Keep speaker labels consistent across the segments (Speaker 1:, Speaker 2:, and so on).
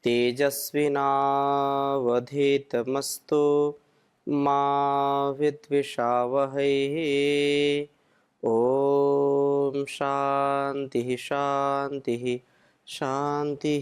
Speaker 1: तेजस्विनावधीतमस्तु मा विद्विषावहै। ओम शांति शांति शांति।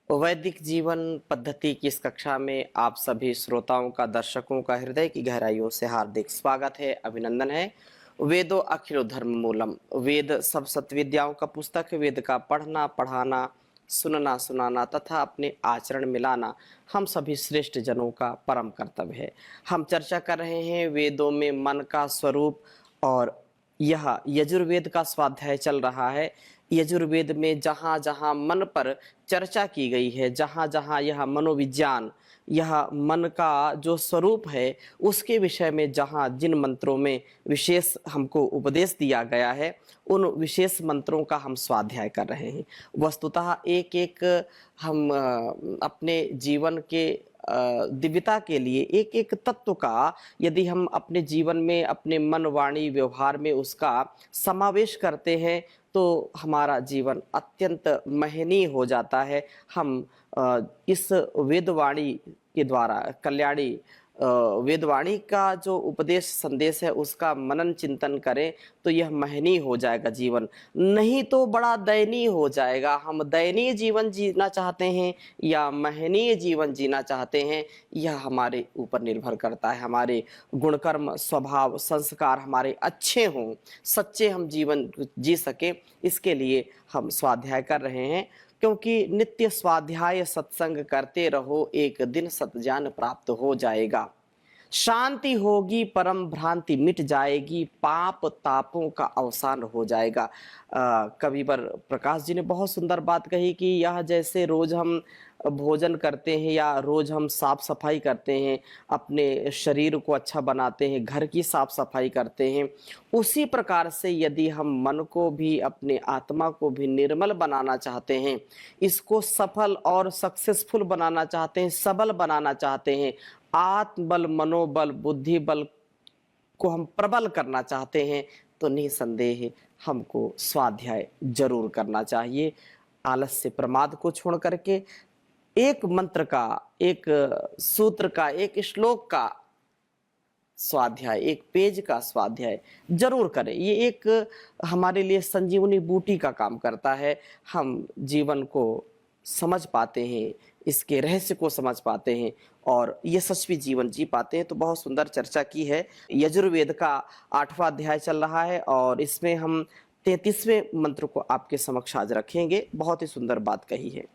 Speaker 1: वैदिक जीवन पद्धति की इस कक्षा में आप सभी श्रोताओं का, दर्शकों का हृदय की गहराइयों से हार्दिक स्वागत है, अभिनंदन है। वेदो अखिलो धर्म मूलम, वेद सब सत्विद्याओं का पुस्तक है। वेद का पढ़ना, पढ़ाना, सुनना, सुनाना तथा अपने आचरण में लाना हम सभी श्रेष्ठ जनों का परम कर्तव्य है। हम चर्चा कर रहे हैं वेदों में मन का स्वरूप, और यह यजुर्वेद का स्वाध्याय चल रहा है। यजुर्वेद में जहाँ जहाँ मन पर चर्चा की गई है, जहाँ जहाँ यह मनोविज्ञान, यह मन का जो स्वरूप है उसके विषय में जहाँ जिन मंत्रों में विशेष हमको उपदेश दिया गया है, उन विशेष मंत्रों का हम स्वाध्याय कर रहे हैं। वस्तुतः एक एक हम अपने जीवन के दिव्यता के लिए एक एक तत्व का यदि हम अपने जीवन में, अपने मन, वाणी, व्यवहार में उसका समावेश करते हैं तो हमारा जीवन अत्यंत महनीय हो जाता है। हम इस वेदवाणी के द्वारा, कल्याणी वेदवाणी का जो उपदेश संदेश है उसका मनन चिंतन करें तो यह महनीय हो जाएगा जीवन, नहीं तो बड़ा दयनीय हो जाएगा। हम दयनीय जीवन जीना चाहते हैं या महनीय जीवन जीना चाहते हैं, यह हमारे ऊपर निर्भर करता है। हमारे गुणकर्म, स्वभाव, संस्कार हमारे अच्छे हों, सच्चे हम जीवन जी सके, इसके लिए हम स्वाध्याय कर रहे हैं। क्योंकि नित्य स्वाध्याय सत्संग करते रहो, एक दिन सत्ज्ञान प्राप्त हो जाएगा। शांति होगी, परम भ्रांति मिट जाएगी, पाप तापों का अवसान हो जाएगा। कविवर प्रकाश जी ने बहुत सुंदर बात कही कि यह जैसे रोज हम भोजन करते हैं या रोज हम साफ सफाई करते हैं, अपने शरीर को अच्छा बनाते हैं, घर की साफ सफाई करते हैं, उसी प्रकार से यदि हम मन को भी, अपने आत्मा को भी निर्मल बनाना चाहते हैं, इसको सफल और सक्सेसफुल बनाना चाहते हैं, सबल बनाना चाहते हैं, आत्मबल, मनोबल, बुद्धि बल को हम प्रबल करना चाहते हैं, तो निसंदेह हमको स्वाध्याय जरूर करना चाहिए। आलस्य, प्रमाद को छोड़ करके एक मंत्र का, एक सूत्र का, एक श्लोक का स्वाध्याय, एक पेज का स्वाध्याय जरूर करें। ये एक हमारे लिए संजीवनी बूटी का काम करता है। हम जीवन को समझ पाते हैं, इसके रहस्य को समझ पाते हैं और यशस्वी जीवन जी पाते हैं। तो बहुत सुंदर चर्चा की है। यजुर्वेद का 8वां अध्याय चल रहा है और इसमें हम 33वें मंत्र को आपके समक्ष आज रखेंगे। बहुत ही सुंदर बात कही है।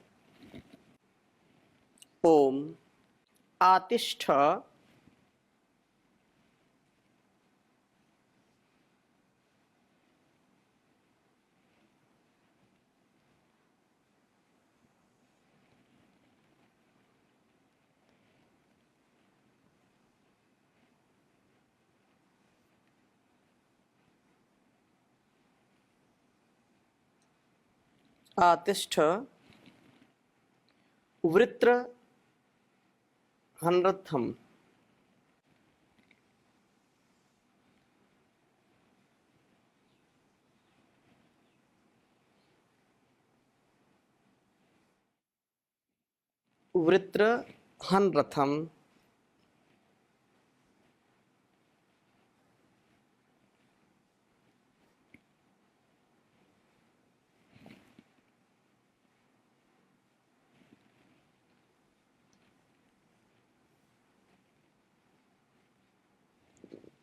Speaker 1: ओम आतिष्ठ आतिष्ठ वृत्र हनरथम वृत्र हनरथम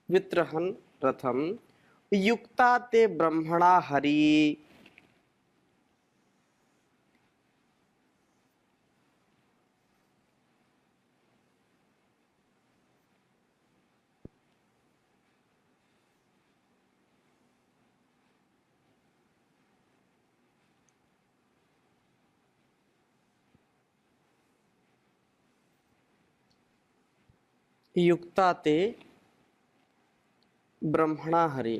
Speaker 1: वित्रहन रथम युक्ता ते ब्रह्मणा हरि। युक्ता ते ब्रह्मणा हरि।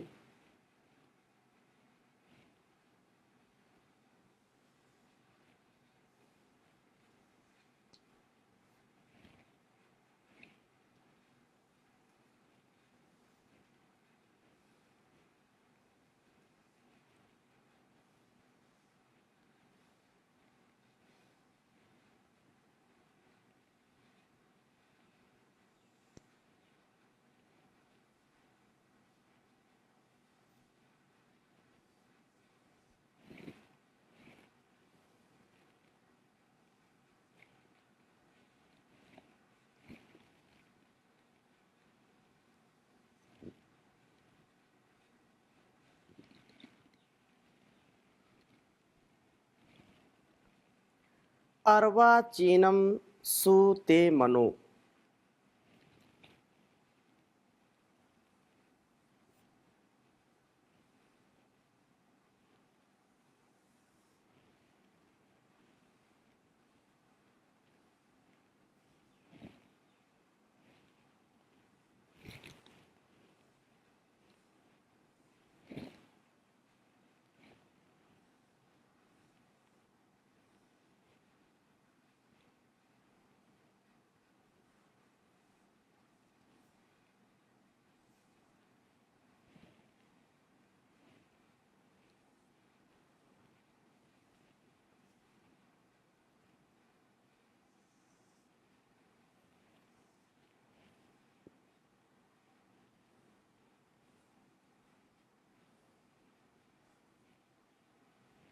Speaker 1: अर्वाचीनम सुते मनो।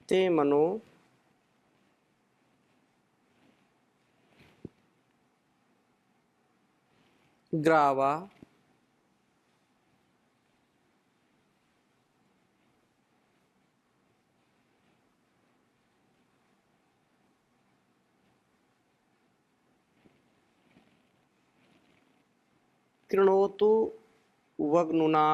Speaker 1: ते मनो ग्रावा कृणोतु वग्नुना।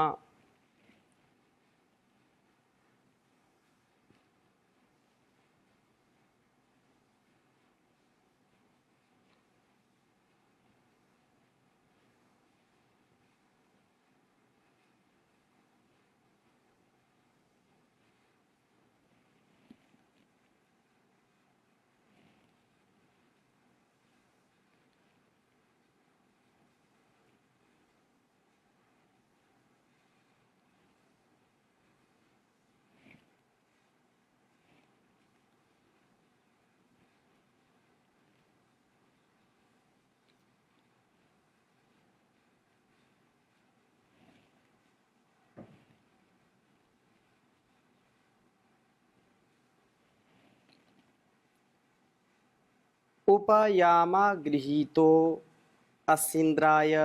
Speaker 1: उपयामा गृहीतो अस्सीन्द्राय।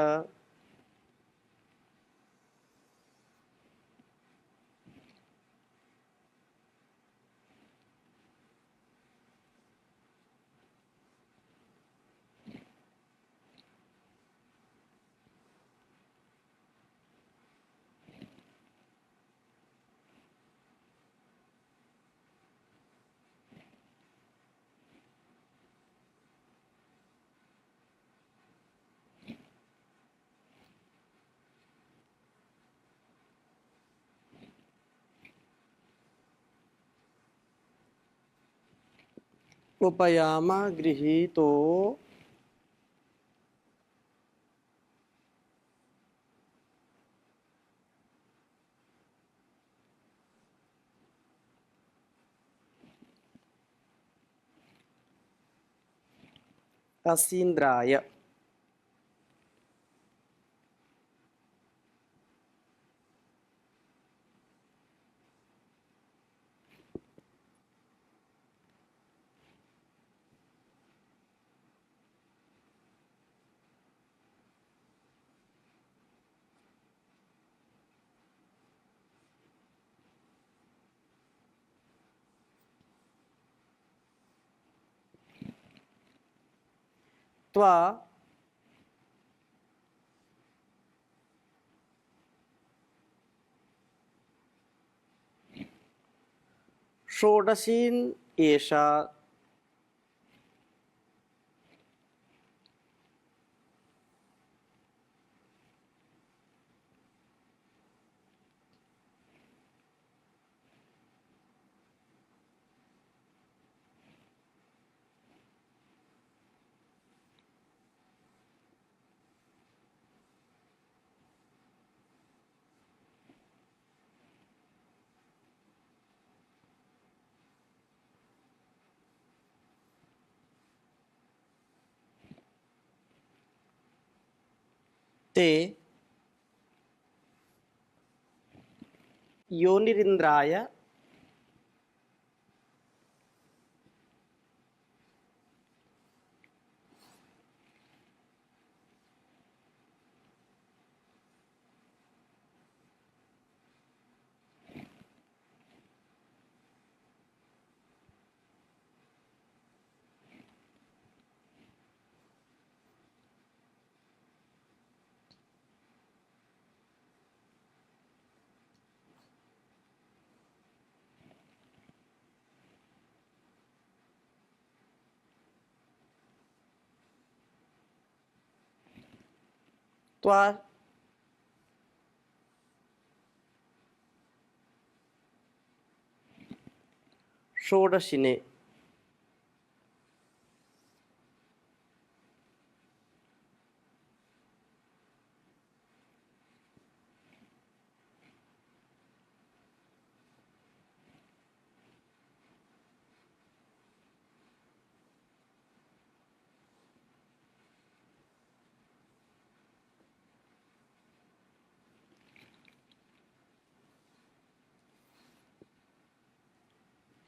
Speaker 1: उपयामा गृहीतो अस्सीन्द्राय। त्वा षोडशीन एषा ते योनिरिन्द्राय त्वा षोडशिने।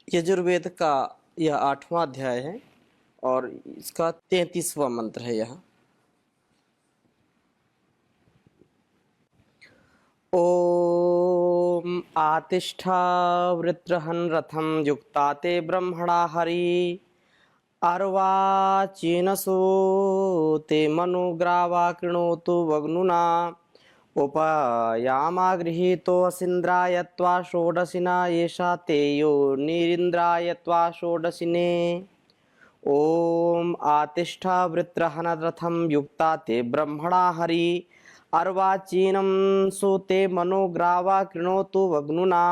Speaker 1: यजुर्वेद का यह 8वां अध्याय है और इसका 33वां मंत्र है यह। ओम आतिष्ठा वृत्रहन् रथं युक्ता ते ब्रह्मणा हरि अर्वाचीनसो ते मनुग्रावा कृणोतु वग्नुना उपयामागृहीतो असिन्द्राय त्वा षोडशिना एषा ते योनिरिन्द्राय त्वा षोडशिने। ओम आतिष्ठा वृत्रहनरथं युक्ता ते ब्रह्मणा हरि अर्वाचीनं सुते मनोग्रावा कृणोतु वग्नुना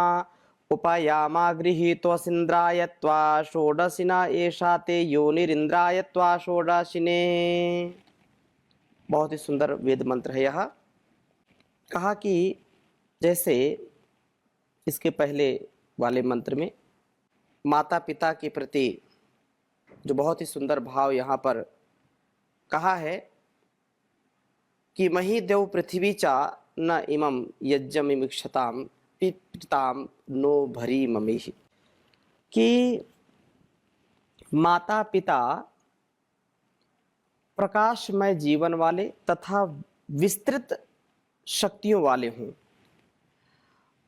Speaker 1: उपयामागृहीतोऽसिन्द्राय त्वा षोडशिना एषा ते योनिरिन्द्राय त्वा षोडशिने। बहुत ही सुंदर वेद मंत्र है यह। कहा कि जैसे इसके पहले वाले मंत्र में माता पिता के प्रति जो बहुत ही सुंदर भाव यहाँ पर कहा है कि मही देव पृथ्वी चा न इमं यज्ञमिक्षताम पिताम नो भरी ममेहि, कि माता पिता प्रकाशमय जीवन वाले तथा विस्तृत शक्तियों वाले हों।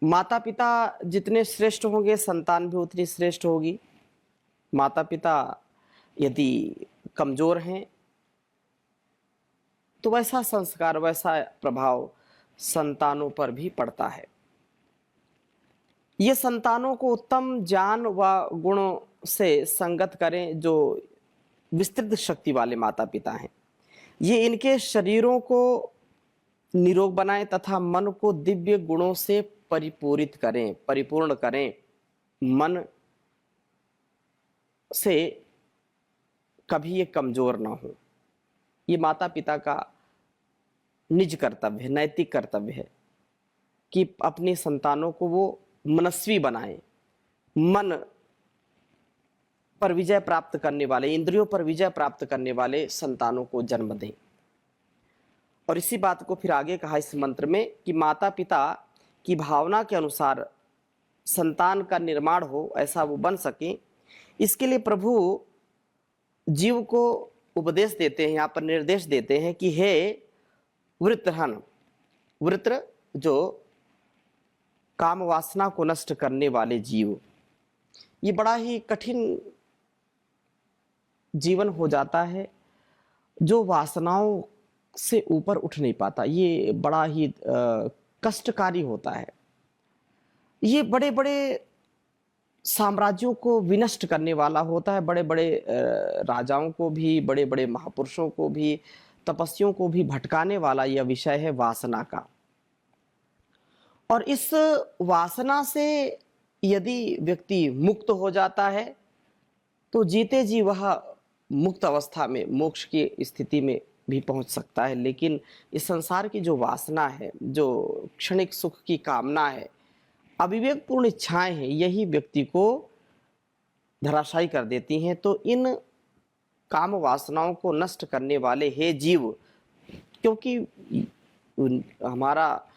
Speaker 1: माता पिता जितने श्रेष्ठ होंगे संतान भी उतनी श्रेष्ठ होगी। माता पिता यदि कमजोर हैं तो वैसा संस्कार वैसा प्रभाव संतानों पर भी पड़ता है। ये संतानों को उत्तम ज्ञान व गुणों से संगत करें जो विस्तृत शक्ति वाले माता पिता हैं। ये इनके शरीरों को निरोग बनाएं तथा मन को दिव्य गुणों से परिपूरित करें, परिपूर्ण करें। मन से कभी ये कमजोर ना हो। ये माता पिता का निज कर्तव्य है, नैतिक कर्तव्य है कि अपनी संतानों को वो मनस्वी बनाएं, मन पर विजय प्राप्त करने वाले, इंद्रियों पर विजय प्राप्त करने वाले संतानों को जन्म दें। और इसी बात को फिर आगे कहा इस मंत्र में कि माता पिता की भावना के अनुसार संतान का निर्माण हो, ऐसा वो बन सके, इसके लिए प्रभु जीव को उपदेश देते हैं, यहाँ पर निर्देश देते हैं कि हे वृत्रहन, वृत्र जो काम वासना को नष्ट करने वाले जीव, ये बड़ा ही कठिन जीवन हो जाता है जो वासनाओं से ऊपर उठ नहीं पाता। ये बड़ा ही कष्टकारी होता है। ये बड़े बड़े साम्राज्यों को विनष्ट करने वाला होता है। बड़े बड़े राजाओं को भी, बड़े बड़े महापुरुषों को भी, तपस्वियों को भी भटकाने वाला यह विषय है वासना का। और इस वासना से यदि व्यक्ति मुक्त हो जाता है तो जीते जी वह मुक्त अवस्था में, मोक्ष की स्थिति में भी पहुंच सकता है। लेकिन इस संसार की जो वासना है, जो क्षणिक सुख की कामना है, अविवेकपूर्ण इच्छाएं हैं, यही व्यक्ति को धराशायी कर देती हैं। तो इन काम वासनाओं को नष्ट करने वाले हे जीव, क्योंकि हमारा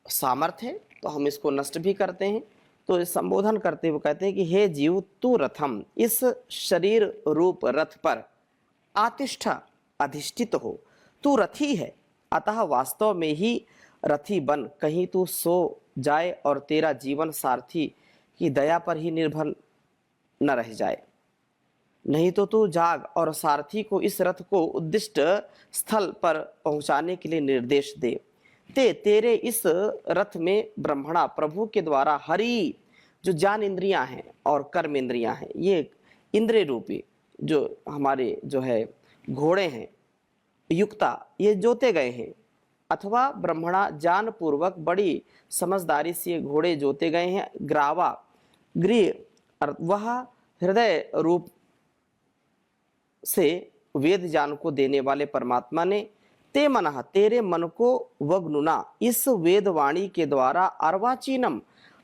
Speaker 1: सामर्थ्य है तो हम इसको नष्ट भी करते हैं, तो संबोधन करते हुए कहते हैं कि हे जीव तू रथम, इस शरीर रूप रथ पर आतिष्ठा, अधिष्ठित हो। तू रथी है, अतः वास्तव में ही रथी बन, कहीं तू सो जाए और तेरा जीवन सारथी की दया पर ही निर्भर न रह जाए। नहीं तो तू जाग और सारथी को इस रथ को उद्दिष्ट स्थल पर पहुंचाने के लिए निर्देश दे। तेरे इस रथ में ब्रह्मणा, प्रभु के द्वारा हरि, जो ज्ञान इंद्रियां हैं और कर्म इंद्रियां हैं, ये इंद्रिय रूपी जो हमारे जो है घोड़े हैं, युक्ता, ये जोते गए हैं। अथवा ब्रह्मणा जान पूर्वक बड़ी समझदारी से ये घोड़े जोते गए हैं। ग्रावा गृह वह हृदय रूप से वेद ज्ञान को देने वाले परमात्मा ने ते मनः तेरे मन को वग्नुना इस वेद वाणी के द्वारा अर्वाचीनम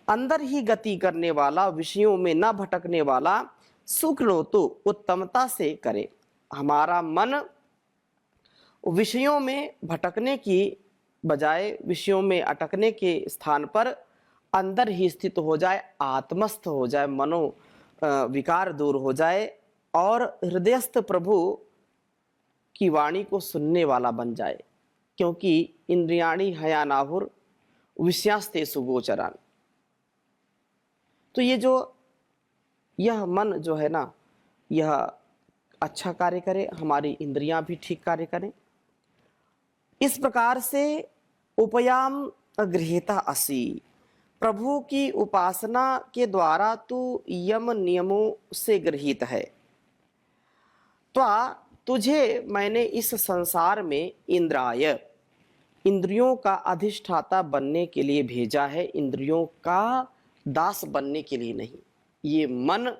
Speaker 1: अंदर ही गति करने वाला, विषयों में न भटकने वाला, सुखलोतु उत्तमता से करे। हमारा मन विषयों में भटकने की बजाय विषयों में अटकने के स्थान पर अंदर ही स्थित हो जाए, आत्मस्थ हो जाए, मनो विकार दूर हो जाए और हृदयस्थ प्रभु की वाणी को सुनने वाला बन जाए। क्योंकि इंद्रियाणी हयानाहुर विषयास्ते सुगोचरान। तो ये जो यह मन जो है ना, यह अच्छा कार्य करे, हमारी इंद्रियां भी ठीक कार्य करें। इस प्रकार से उपयाम गृहीता असि, प्रभु की उपासना के द्वारा तू यम नियमों से गृहीत है। त्वा तुझे मैंने इस संसार में इंद्राय इंद्रियों का अधिष्ठाता बनने के लिए भेजा है, इंद्रियों का दास बनने के लिए नहीं। ये मन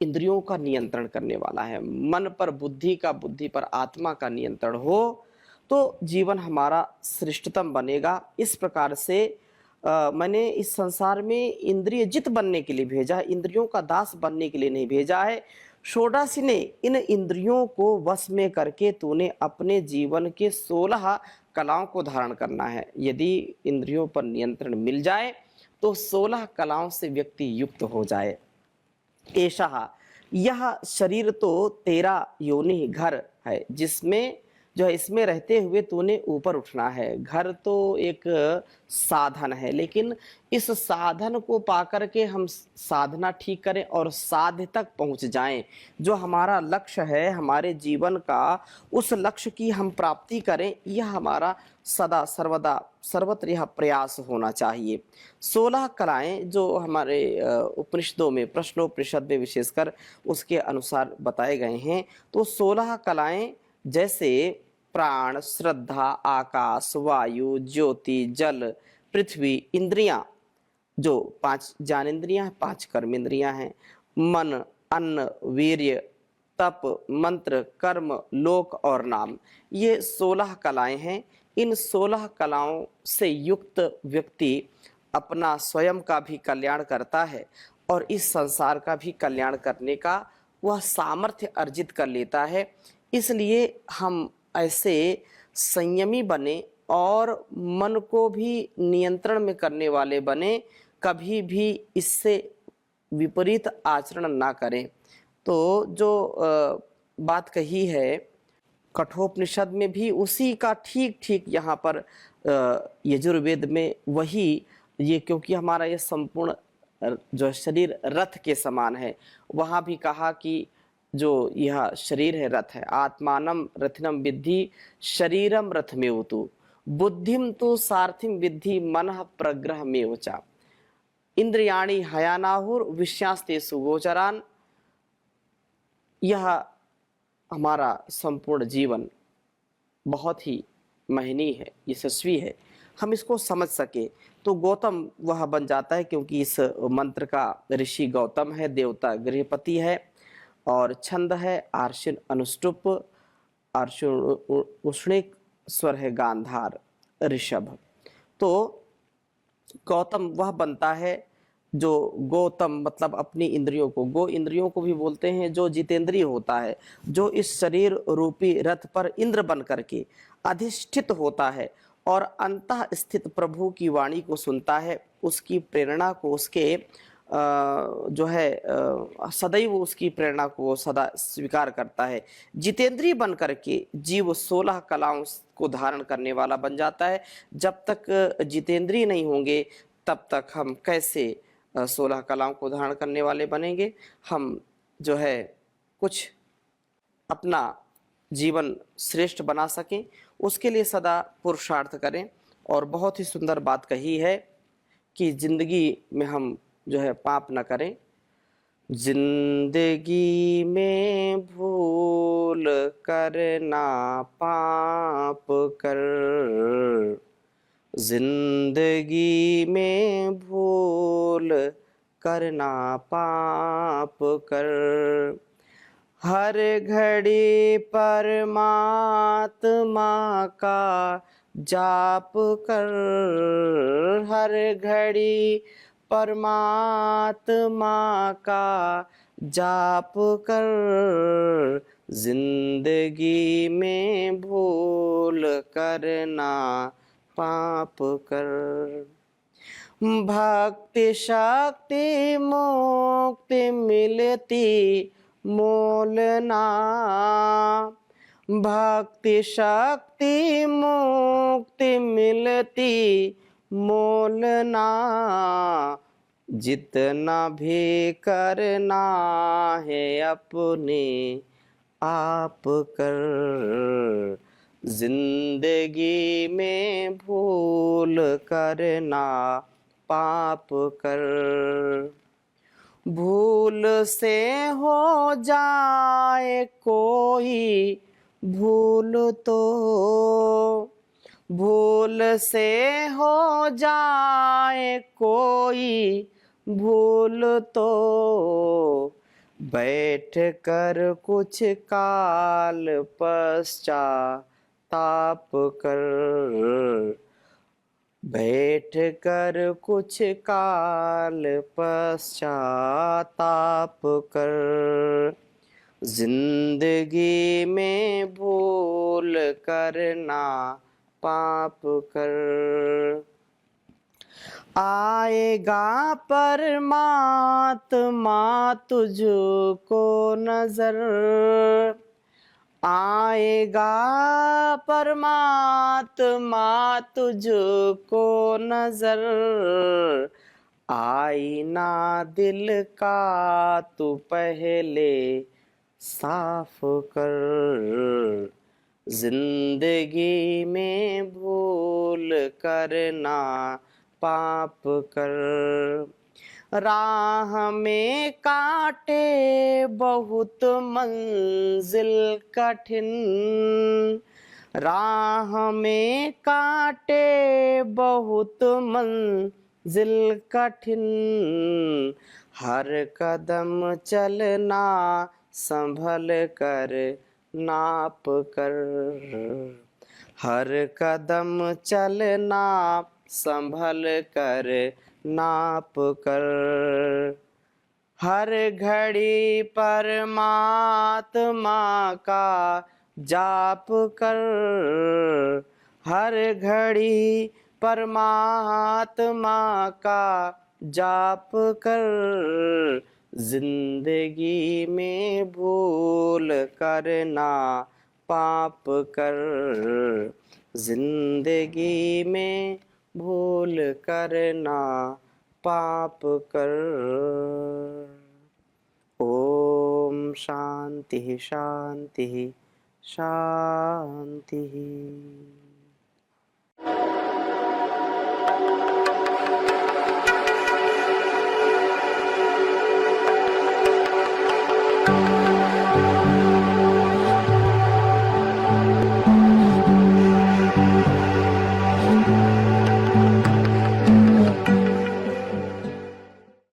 Speaker 1: इंद्रियों का नियंत्रण करने वाला है। मन पर बुद्धि का, बुद्धि पर आत्मा का नियंत्रण हो तो जीवन हमारा श्रेष्ठतम बनेगा। इस प्रकार से मैंने इस संसार में इंद्रिय जित बनने के लिए भेजा है, इंद्रियों का दास बनने के लिए नहीं भेजा है। षोडशी ने इन इंद्रियों को वश में करके तूने अपने जीवन के 16 कलाओं को धारण करना है। यदि इंद्रियों पर नियंत्रण मिल जाए तो 16 कलाओं से व्यक्ति युक्त हो जाए। ऐसा यह शरीर तो तेरा योनि घर है, जिसमें जो है इसमें रहते हुए तूने ऊपर उठना है। घर तो एक साधन है, लेकिन इस साधन को पाकर के हम साधना ठीक करें और साध्य तक पहुंच जाएं। जो हमारा लक्ष्य है हमारे जीवन का, उस लक्ष्य की हम प्राप्ति करें, यह हमारा सदा सर्वदा सर्वत्र यह प्रयास होना चाहिए। 16 कलाएं जो हमारे उपनिषदों में, प्रश्नोपनिषद में विशेषकर उसके अनुसार बताए गए हैं। तो 16 कलाएं जैसे प्राण, श्रद्धा, आकाश, वायु, ज्योति, जल, पृथ्वी, इंद्रियां, जो 5 ज्ञानेंद्रियां, 5 कर्मेंद्रियां हैं, मन, अन्न, वीर्य, तप, मंत्र, कर्म, लोक और नाम, ये 16 कलाएं हैं। इन 16 कलाओं से युक्त व्यक्ति अपना स्वयं का भी कल्याण करता है और इस संसार का भी कल्याण करने का वह सामर्थ्य अर्जित कर लेता है। इसलिए हम ऐसे संयमी बने और मन को भी नियंत्रण में करने वाले बने, कभी भी इससे विपरीत आचरण ना करें। तो जो बात कही है कठोपनिषद में भी उसी का ठीक ठीक यहाँ पर यजुर्वेद में वही ये, क्योंकि हमारा ये संपूर्ण जो शरीर रथ के समान है, वहाँ भी कहा कि जो यह शरीर है रथ है। आत्मानम रथिनम विद्धि शरीरम रथमेव तु बुद्धिम तु सारथिम विद्धि मनः प्रग्रह में चा। इंद्रियाणी हयानाहुर विषयास्ते सुगोचरान। यह हमारा संपूर्ण जीवन बहुत ही महनीय है, यशस्वी है। हम इसको समझ सके तो गौतम वह बन जाता है, क्योंकि इस मंत्र का ऋषि गौतम है, देवता गृहपति है और छंद है आर्षिण अनुष्टुप, आर्षिण उष्णिक, स्वर है गांधार, ऋषभ। तो गौतम वह बनता है जो गौतम मतलब अपनी इंद्रियों को, गो इंद्रियों को भी बोलते हैं, जो जितेंद्रिय होता है, जो इस शरीर रूपी रथ पर इंद्र बन करके अधिष्ठित होता है और अंतः स्थित प्रभु की वाणी को सुनता है, उसकी प्रेरणा को, उसके जो है सदैव उसकी प्रेरणा को सदा स्वीकार करता है। जितेंद्रिय बन करके जीव 16 कलाओं को धारण करने वाला बन जाता है। जब तक जितेंद्रिय नहीं होंगे तब तक हम कैसे 16 कलाओं को धारण करने वाले बनेंगे। हम जो है कुछ अपना जीवन श्रेष्ठ बना सकें, उसके लिए सदा पुरुषार्थ करें। और बहुत ही सुंदर बात कही है कि जिंदगी में हम जो है पाप न करें। जिंदगी में भूल करना पाप कर, जिंदगी में भूल करना पाप कर। हर घड़ी परमात्मा का जाप कर, हर घड़ी परमात्मा का जाप कर। जिंदगी में भूल करना पाप कर। भक्ति शक्ति मुक्ति मिलती मोल ना, भक्ति शक्ति मुक्ति मिलती मोल ना। जितना भी करना है अपने आप कर, जिंदगी में भूल करना पाप कर। भूल से हो जाए कोई भूल तो, भूल से हो जाए कोई भूल तो, बैठ कर कुछ काल पश्चाताप कर, बैठ कर कुछ काल पश्चाताप कर। जिंदगी में भूल करना पाप कर। आएगा परमात्मा तुझको नजर, आएगा परमात्मा तुझको नजर। आईना दिल का तू पहले साफ कर, जिंदगी में भूल करना पाप कर। राह में काटे बहुत मंजिल कठिन, राह में काटे बहुत मंजिल कठिन। हर कदम चलना संभल कर नाप कर, हर कदम चलना संभल कर नाप कर। हर घड़ी परमात्मा का जाप कर, हर घड़ी परमात्मा का जाप कर। जिंदगी में भूल करना पाप कर, जिंदगी में भूल करना पाप कर। ओम शांति शांति शांति।